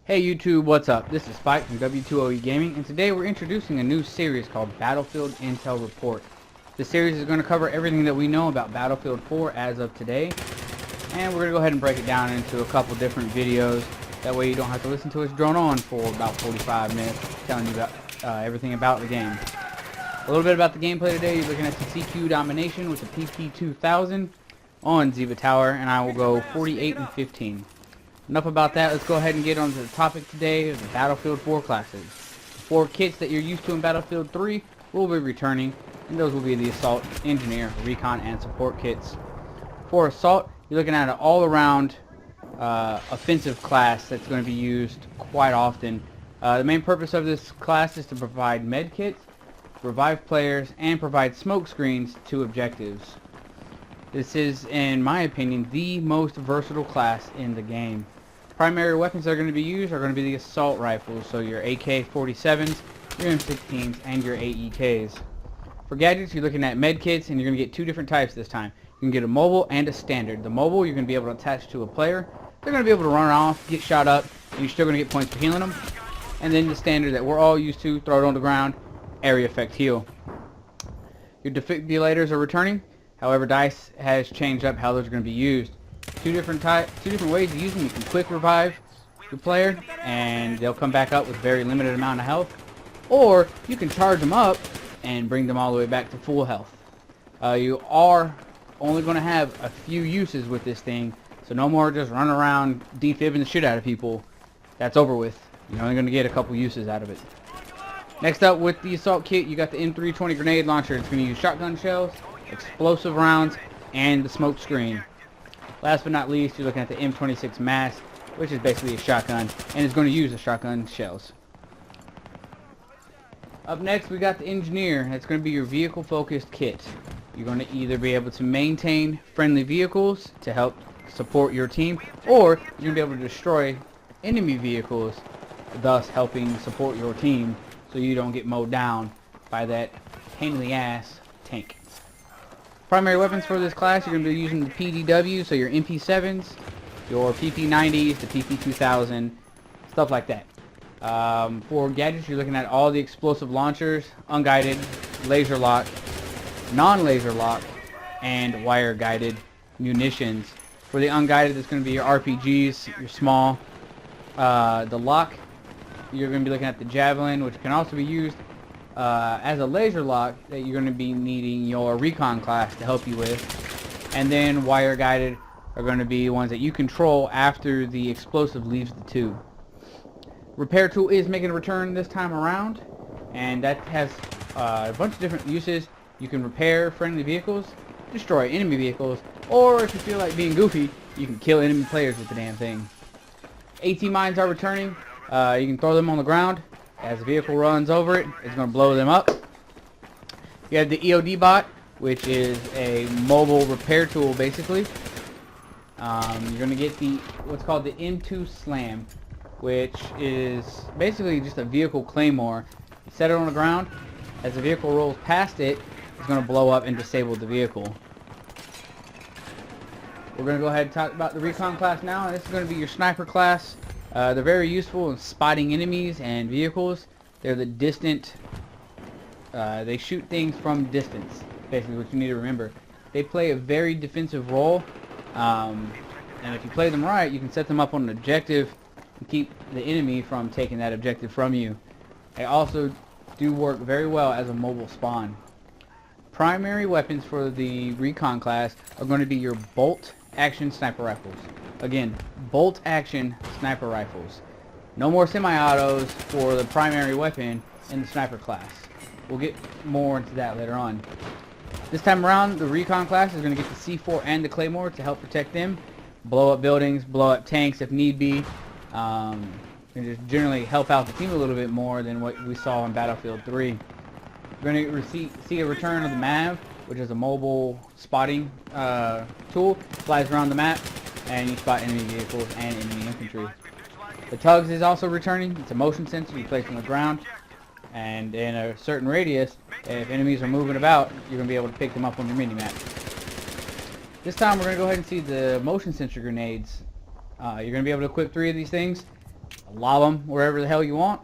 Hey YouTube, what's up? This is Spike from W2OE Gaming, and today we're introducing a new series called Battlefield Intel Report. This series is going to cover everything that we know about Battlefield 4 as of today, and we're going to go ahead and break it down into a couple different videos. That way you don't have to listen to us drone on for about 45 minutes telling you about everything about the game. A little bit about the gameplay today. You're looking at some CQ domination with the PP2000 on Ziva Tower, and I will go 48 and 15. Enough about that, let's go ahead and get on to the topic today of the Battlefield 4 classes. The 4 kits that you're used to in Battlefield 3 will be returning, and those will be the Assault, Engineer, Recon, and Support kits. For Assault, you're looking at an all-around offensive class that's going to be used quite often. The main purpose of this class is to provide med kits, revive players, and provide smoke screens to objectives. This is, in my opinion, the most versatile class in the game. Primary weapons that are going to be used are going to be the assault rifles, so your AK-47s, your M16s, and your AEKs. For gadgets, you're looking at med kits, and you're going to get 2 different types this time. You can get a mobile and a standard. The mobile, you're going to be able to attach to a player. They're going to be able to run off, get shot up, and you're still going to get points for healing them. And then the standard that we're all used to, throw it on the ground, area effect heal. Your defibrillators are returning. However, DICE has changed up how those are going to be used. Two different ways to use them. You can quick revive your player, and they'll come back up with very limited amount of health. Or you can charge them up and bring them all the way back to full health. You are only going to have a few uses with this thing, so no more just running around defibbing the shit out of people. That's over with. You're only going to get a couple uses out of it. Next up, with the assault kit, you got the M320 grenade launcher. It's going to use shotgun shells, explosive rounds, and the smoke screen. Last but not least, you're looking at the M26 mask, which is basically a shotgun, and is going to use the shotgun shells. Up next, we got the engineer. That's going to be your vehicle focused kit. You're going to either be able to maintain friendly vehicles to help support your team, or you're going to be able to destroy enemy vehicles, thus helping support your team so you don't get mowed down by that pain in the ass tank. Primary weapons for this class, you're going to be using the PDW, so your MP7s, your PP90s, the PP2000, stuff like that. For gadgets, you're looking at all the explosive launchers, unguided, laser lock, non-laser lock, and wire guided munitions. For the unguided, it's going to be your RPGs, your small. The lock, you're going to be looking at the Javelin, which can also be used as a laser lock that you're going to be needing your Recon class to help you with. And then wire guided are going to be ones that you control after the explosive leaves the tube. Repair tool is making a return this time around, and that has a bunch of different uses. You can repair friendly vehicles, destroy enemy vehicles, or if you feel like being goofy, you can kill enemy players with the damn thing. AT mines are returning. You can throw them on the ground. As the vehicle runs over it, it's going to blow them up. You have the EOD bot, which is a mobile repair tool, basically. You're going to get the what's called the M2 Slam, which is basically just a vehicle claymore. You set it on the ground. As the vehicle rolls past it, it's going to blow up and disable the vehicle. We're going to go ahead and talk about the Recon class now. And this is going to be your sniper class. They're very useful in spotting enemies and vehicles. They're the distant, they shoot things from distance, basically what you need to remember. They play a very defensive role, and if you play them right, you can set them up on an objective and keep the enemy from taking that objective from you. They also do work very well as a mobile spawn. Primary weapons for the Recon class are going to be your bolt action sniper rifles. Again, bolt action sniper rifles. No more semi-autos for the primary weapon in the sniper class. We'll get more into that later on. This time around, the Recon class is going to get the C4 and the Claymore to help protect them, blow up buildings, blow up tanks if need be, and just generally help out the team a little bit more than what we saw in Battlefield 3. We're going to see a return of the MAV, which is a mobile spotting tool. Flies around the map, and you spot enemy vehicles and enemy infantry. The Tugs is also returning. It's a motion sensor you place on the ground, and in a certain radius, if enemies are moving about, you're going to be able to pick them up on your mini-map. This time we're going to go ahead and see the motion sensor grenades. You're going to be able to equip 3 of these things. lob them wherever the hell you want,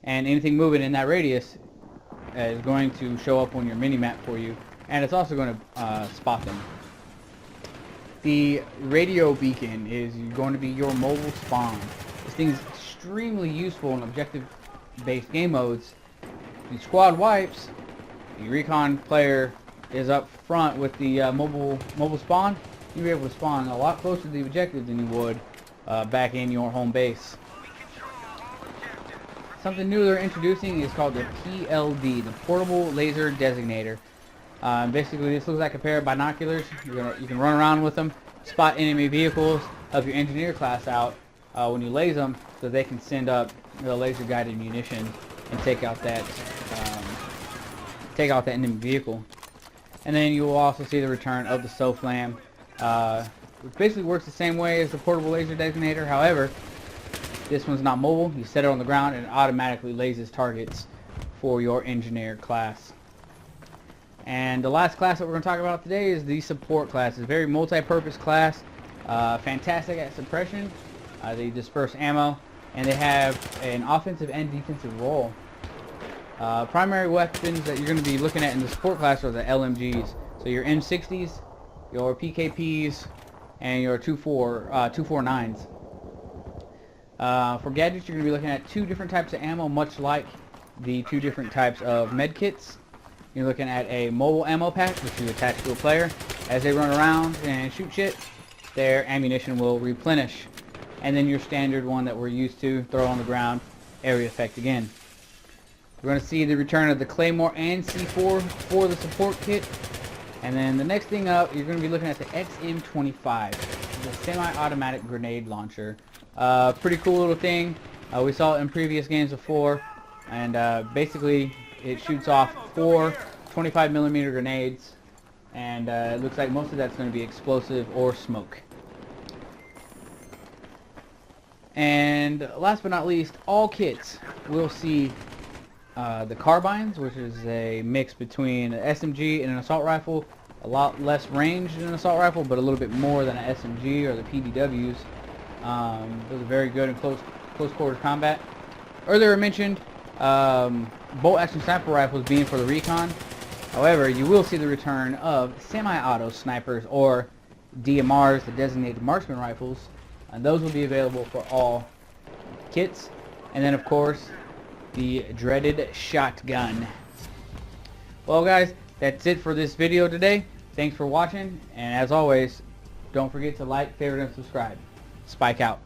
and anything moving in that radius is going to show up on your mini-map for you, and it's also going to spot them. The radio beacon is going to be your mobile spawn. This thing is extremely useful in objective-based game modes. The squad wipes, the recon player is up front with the mobile spawn. You'll be able to spawn a lot closer to the objective than you would back in your home base. Something new they're introducing is called the PLD, the Portable Laser Designator. Basically, this looks like a pair of binoculars. You can run around with them, spot enemy vehicles of your engineer class out when you laser them, so they can send up the laser-guided munition and take out that enemy vehicle. And then you will also see the return of the SOFLAM, which basically works the same way as the Portable Laser Designator. However, this one's not mobile. You set it on the ground and it automatically lasers targets for your engineer class. And the last class that we're going to talk about today is the support class. It's a very multi-purpose class, fantastic at suppression. They disperse ammo, and they have an offensive and defensive role. Primary weapons that you're going to be looking at in the support class are the LMGs. So your M60s, your PKPs, and your 249s. For gadgets, you're going to be looking at two different types of ammo, much like the two different types of medkits. You're looking at a mobile ammo pack, which you attach to a player. As they run around and shoot shit, their ammunition will replenish. And then your standard one that we're used to, throw on the ground, area effect again. We're going to see the return of the Claymore and C4 for the support kit. And then the next thing up, you're going to be looking at the XM25, the semi-automatic grenade launcher. Pretty cool little thing. We saw it in previous games before, and basically it shoots off 4 25mm grenades, and it looks like most of that's going to be explosive or smoke. And last but not least, all kits will see the carbines, which is a mix between an SMG and an assault rifle. A lot less range than an assault rifle, but a little bit more than an SMG or the PDWs. Those are very good in close quarter combat. Earlier mentioned bolt action sniper rifles being for the recon. However, you will see the return of semi-auto snipers, or DMRs, the designated marksman rifles, and those will be available for all kits. And then of course the dreaded shotgun. Well guys, that's it for this video today. Thanks for watching, and as always, don't forget to like, favorite, and subscribe. Spike out.